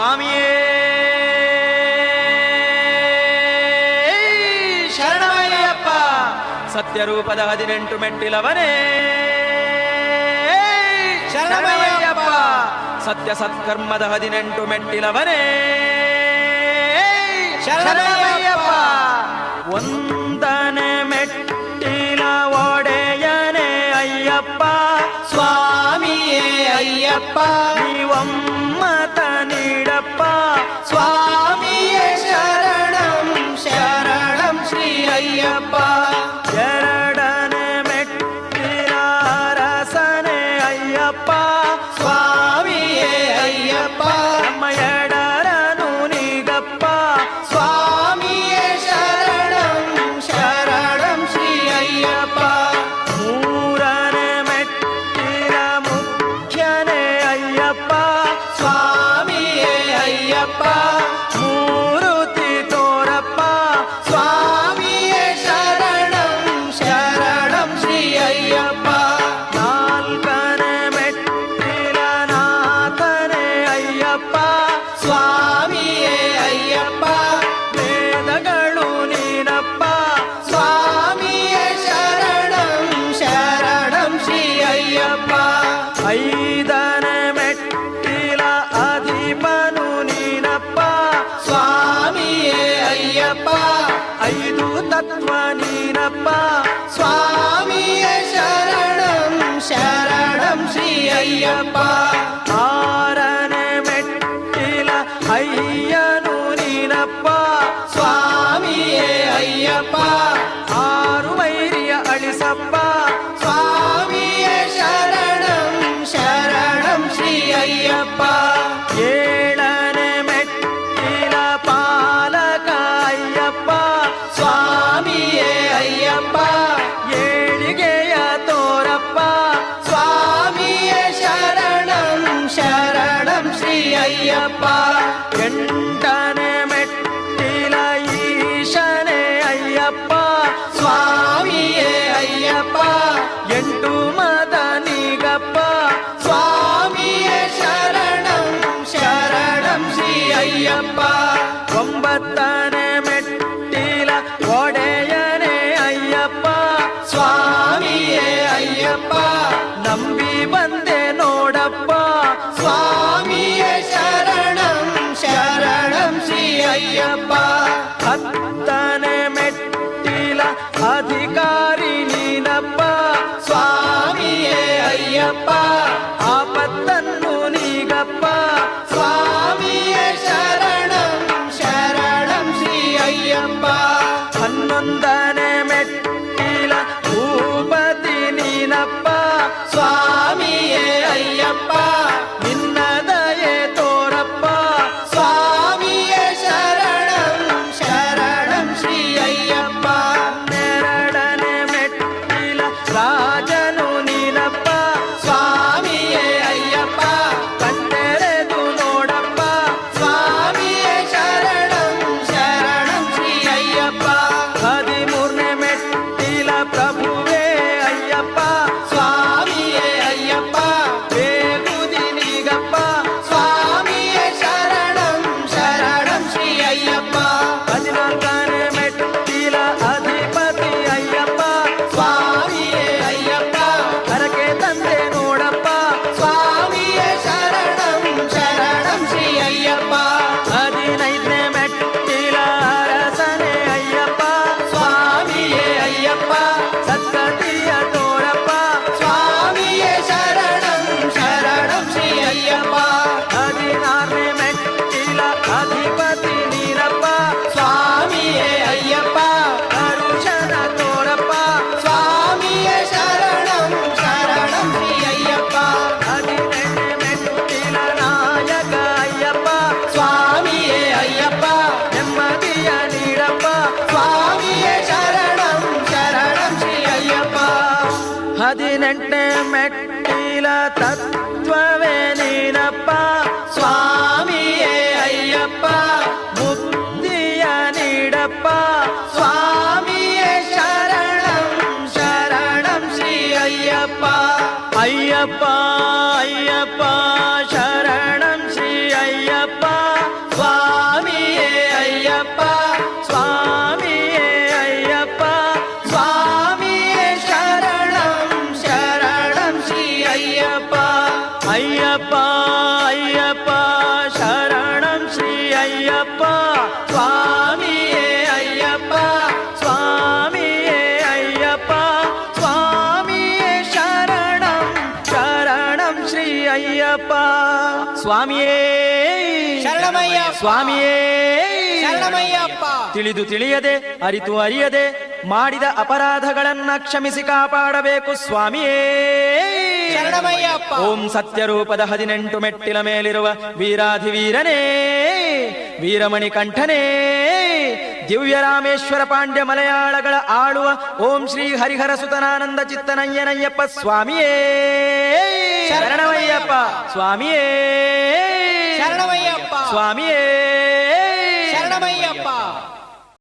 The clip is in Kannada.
ಸ್ವಾಮಿಯೇ ಶರಣಮಯ್ಯಪ್ಪ. ಸತ್ಯರೂಪದ 18 ಮೆಟ್ಟಿಲವನೇ ಶರಣಮಯ್ಯಪ್ಪ. ಸತ್ಯ ಸತ್ಕರ್ಮದ 18 ಮೆಟ್ಟಿಲವನೇ ಶರಣಮಯ್ಯಪ್ಪ. ಒಂದನೇ ಮೆಟ್ಟಿಲ ಒಡೆಯನೇ ಅಯ್ಯಪ್ಪ ಸ್ವಾಮಿಯೇ ಅಯ್ಯಪ್ಪ. ನೀವಮ್ಮತ ನೀಡಪ್ಪ ಸ್ವಾಮಿಯೇ ಶರಣಂ ಶರಣಂ ಶ್ರೀ ಅಯ್ಯಪ್ಪ. ಎರಡನೇ ಮೆಟ್ಟಿಲ ಅರಸನೇ ಅಯ್ಯಪ್ಪ ಸ್ವಾಮಿಯೇ ಅಯ್ಯಪ್ಪ. ನಮ್ಮ ಎಡರನು ನೀಗಪ್ಪ ಸ್ವಾಮಿಯೇ ಶರಣಂ ಶರಣಂ ಶ್ರೀ ಅಯ್ಯಪ್ಪ. ಮೂರನೇ ಮೆಟ್ಟಿಲ ಮುಖ್ಯನೇ ಅಯ್ಯಪ್ಪ ಸ್ವಾಮಿಯೇ ಅಯ್ಯಪ್ಪ. ಮೂರುತಿ ತೋರಪ್ಪ ಸ್ವಾಮಿಯೇ ಶರಣಂ ಶರಣಂ ಶ್ರೀ ಅಯ್ಯಪ್ಪ. ನಾಲ್ಕನೇ ಮೆಟ್ಟಿಲ ನಾಥನೇ ಅಯ್ಯಪ್ಪ ಸ್ವಾಮಿಯೇ ಅಯ್ಯಪ್ಪ. ವೇದಗಳು ನೀನಪ್ಪ ಸ್ವಾಮಿಯೇ ಶರಣಂ ಶರಣಂ ಶ್ರೀ ಅಯ್ಯಪ್ಪ. ಐದನೇ ಮೆಟ್ಟಿಲ ಅಧಿಪನು ನೀನಪ್ಪ ಸ್ವಾಮಿಯೇ ಅಯ್ಯಪ್ಪ. 5 ತತ್ವ ನೀನಪ್ಪ ಸ್ವಾಮಿಯೇ ಶರಣಂ ಶರಣಂ ಶ್ರೀ ಅಯ್ಯಪ್ಪ. ಆರನೇ ಮೆಟ್ಟಿಲ ಅಯ್ಯನು ನೀನಪ್ಪ ಸ್ವಾಮಿಯೇ ಅಯ್ಯಪ್ಪ. 6 ವೈರಿಯ ಅಳಿಸಪ್ಪ ಸ್ವಾಮಿಯೇ ಶರಣಂ ಶರಣಂ ಶ್ರೀ ಅಯ್ಯಪ್ಪ. ಏಳನೇ ಮೆಟ್ಟಿಲ ಪಾಲಕ ಅಯ್ಯಪ್ಪ ಸ್ವಾಮಿಯೇ ಅಯ್ಯಪ್ಪ. ಏಳಿಗೆಯ ತೋರಪ್ಪ ಸ್ವಾಮಿಯೇ ಶರಣಂ ಶರಣಂ ಶ್ರೀ ಅಯ್ಯಪ್ಪ. ಎಂಟನೇ ಮೆಟ್ಟಿಲ ಈಶನೇ ಅಯ್ಯಪ್ಪ ಸ್ವಾಮಿಯೇ ಅಯ್ಯಪ್ಪ. 8 ಮದ ನೀಗಪ್ಪ ಸ್ವಾಮಿಯೇ ಶರಣಂ ಶರಣಂ ಶ್ರೀ ಅಯ್ಯಪ್ಪ. 9ನೇ ಮೆಟ್ಟಿಲ ಒಡೆಯನೇ ಅಯ್ಯಪ್ಪ ಸ್ವಾಮಿಯೇ ಅಯ್ಯಪ್ಪ. ನಂಬಿ ಬಂದೆ ನೋಡಪ್ಪ ಸ್ವಾಮಿಯೇ ಶರಣಂ ಶರಣಂ ಶ್ರೀ ಅಯ್ಯಪ್ಪ. 10ನೇ ಮೆಟ್ಟಿಲ ಅಧಿಕಾರಿ ನೀನಪ್ಪ ಸ್ವಾಮಿಯೇ ಅಯ್ಯಪ್ಪ. ಆಪತ್ತನ್ನು ನೀಗಪ್ಪ ಸ್ವಾಮಿಯೇ ಶರಣಂ ಶರಣಂ ಶ್ರೀ ಅಯ್ಯಪ್ಪ. 11ನೇ ಮೆಟ್ಟಿಲ ಭೂಪತಿ ನೀನಪ್ಪ ಸ್ವಾಮಿಯೇ ಅಯ್ಯಪ್ಪ. ನಿನ್ನ ದಯೆ ತೋರಪ್ಪ ಸ್ವಾಮಿಯೇ ಶರಣಂ ಶರಣಂ ಶ್ರೀ ಅಯ್ಯಪ್ಪ. 12ನೇ ಮೆಟ್ಟಿಲ ರಾಜನು ನೀನಪ್ಪ ಸ್ವಾಮಿಯೇ ಅಯ್ಯಪ್ಪ. ಕಣ್ಣೆರೆದು ನೋಡಪ್ಪ ಸ್ವಾಮಿಯೇ ಶರಣಂ ಶರಣಂ ಶ್ರೀ ಅಯ್ಯಪ್ಪ. 13ನೇ ಮೆಟ್ಟಿಲ ಪ್ರಭುವೇ ಅಯ್ಯಪ್ಪ ಸ್ವಾಮಿಯೇ ಅಯ್ಯಪ್ಪ. ಬೇಗುದಿ ನೀಗಪ್ಪ ಸ್ವಾಮಿಯೇ ಶರಣಂ ಶರಣಂ ಶ್ರೀ ಅಯ್ಯಪ್ಪ. 14ನೇ ಮೆಟ್ಟಿಲ ಅಧಿಪತಿ ಅಯ್ಯಪ್ಪ ಸ್ವಾಮಿಯೇ ಅಯ್ಯಪ್ಪ. ಹರಕೆ ತಂದೆ ನೋಡಪ್ಪ ಸ್ವಾಮಿಯೇ ಶರಣಂ ಶರಣಂ ಶ್ರೀ ಅಯ್ಯಪ್ಪ. 15ನೇ ಮೆಟ್ಟಿಲ ಅರಸನೇ ಅಯ್ಯಪ್ಪ ಸ್ವಾಮಿಯೇ ಅಯ್ಯಪ್ಪ. ಸದ್ಗತಿಯ ತೋರಪ್ಪ ಸ್ವಾಮಿಯೇ ಶರಣಂ ಶರಣಂ ಶ್ರೀ ಅಯ್ಯಪ್ಪ. 16ನೇ ಮೆಟ್ಟಿಲ ಅಧಿಪತಿ ನೀನಪ್ಪ ಸ್ವಾಮಿಯೇ ಅಯ್ಯಪ್ಪ. ಕರುಷನ ತೋರಪ್ಪ ಸ್ವಾಮಿಯೇ ಶರಣಂ ಶರಣಂ ಶ್ರೀ ಅಯ್ಯಪ್ಪ. 17ನೇ ಮೆಟ್ಟಿಲ ನಾಯಕ ಅಯ್ಯಪ್ಪ ಸ್ವಾಮಿಯೇ ಅಯ್ಯಪ್ಪ. ನೆಮ್ಮದಿಯ ನೀಡಪ್ಪ ಸ್ವಾಮಿಯೇ ಶರಣಂ ಶರಣಂ ಶ್ರೀ ಅಯ್ಯಪ್ಪ. 18ನೇ ಮೆಟ್ಟಿಲ ತತ್ವವೇ ನೀನಪ್ಪ ಸ್ವಾಮಿಯೇ ಅಯ್ಯಪ್ಪ. ಮುಕ್ತಿಯ ನೀಡಪ್ಪ ಸ್ವಾಮಿಯೇ ಶರಣಂ ಶರಣಂ ಶ್ರೀ ಅಯ್ಯಪ್ಪ. ಅಯ್ಯಪ್ಪ ಅಯ್ಯಪ್ಪ ಶರಣಂ ಶ್ರೀ ಅಯ್ಯಪ್ಪ ಸ್ವಾಮಿಯೇ ಶರಣಮಯ್ಯಪ್ಪ ಸ್ವಾಮಿಯೇ ಶರಣಮಯ್ಯಪ್ಪ ತಿಳಿದು ತಿಳಿಯದೆ ಅರಿತು ಅರಿಯದೆ ಮಾಡಿದ ಅಪರಾಧಗಳನ್ನ ಕ್ಷಮಿಸಿ ಕಾಪಾಡಬೇಕು ಸ್ವಾಮಿಯೇ ಶರಣಮಯ್ಯಪ್ಪ ಓಂ ಸತ್ಯರೂಪದ 18 ಮೆಟ್ಟಿಲ ಮೇಲಿರುವ ವೀರಾಧಿವೀರನೇ ವೀರಮಣಿ ಕಂಠನೇ ದಿವ್ಯ ರಾಮೇಶ್ವರ ಪಾಂಡ್ಯ ಮಲಯಾಳಗಳ ಆಳುವ ಓಂ ಶ್ರೀ ಹರಿಹರ ಸುತನಾನಂದ ಚಿತ್ತನಯ್ಯನಯ್ಯಪ್ಪ ಸ್ವಾಮಿಯೇ ಶರಣಮಯ್ಯಪ್ಪ ಸ್ವಾಮಿಯೇ ಶರಣಮಯ್ಯಪ್ಪ ಸ್ವಾಮಿಯೇ ಶರಣಮಯ್ಯಪ್ಪ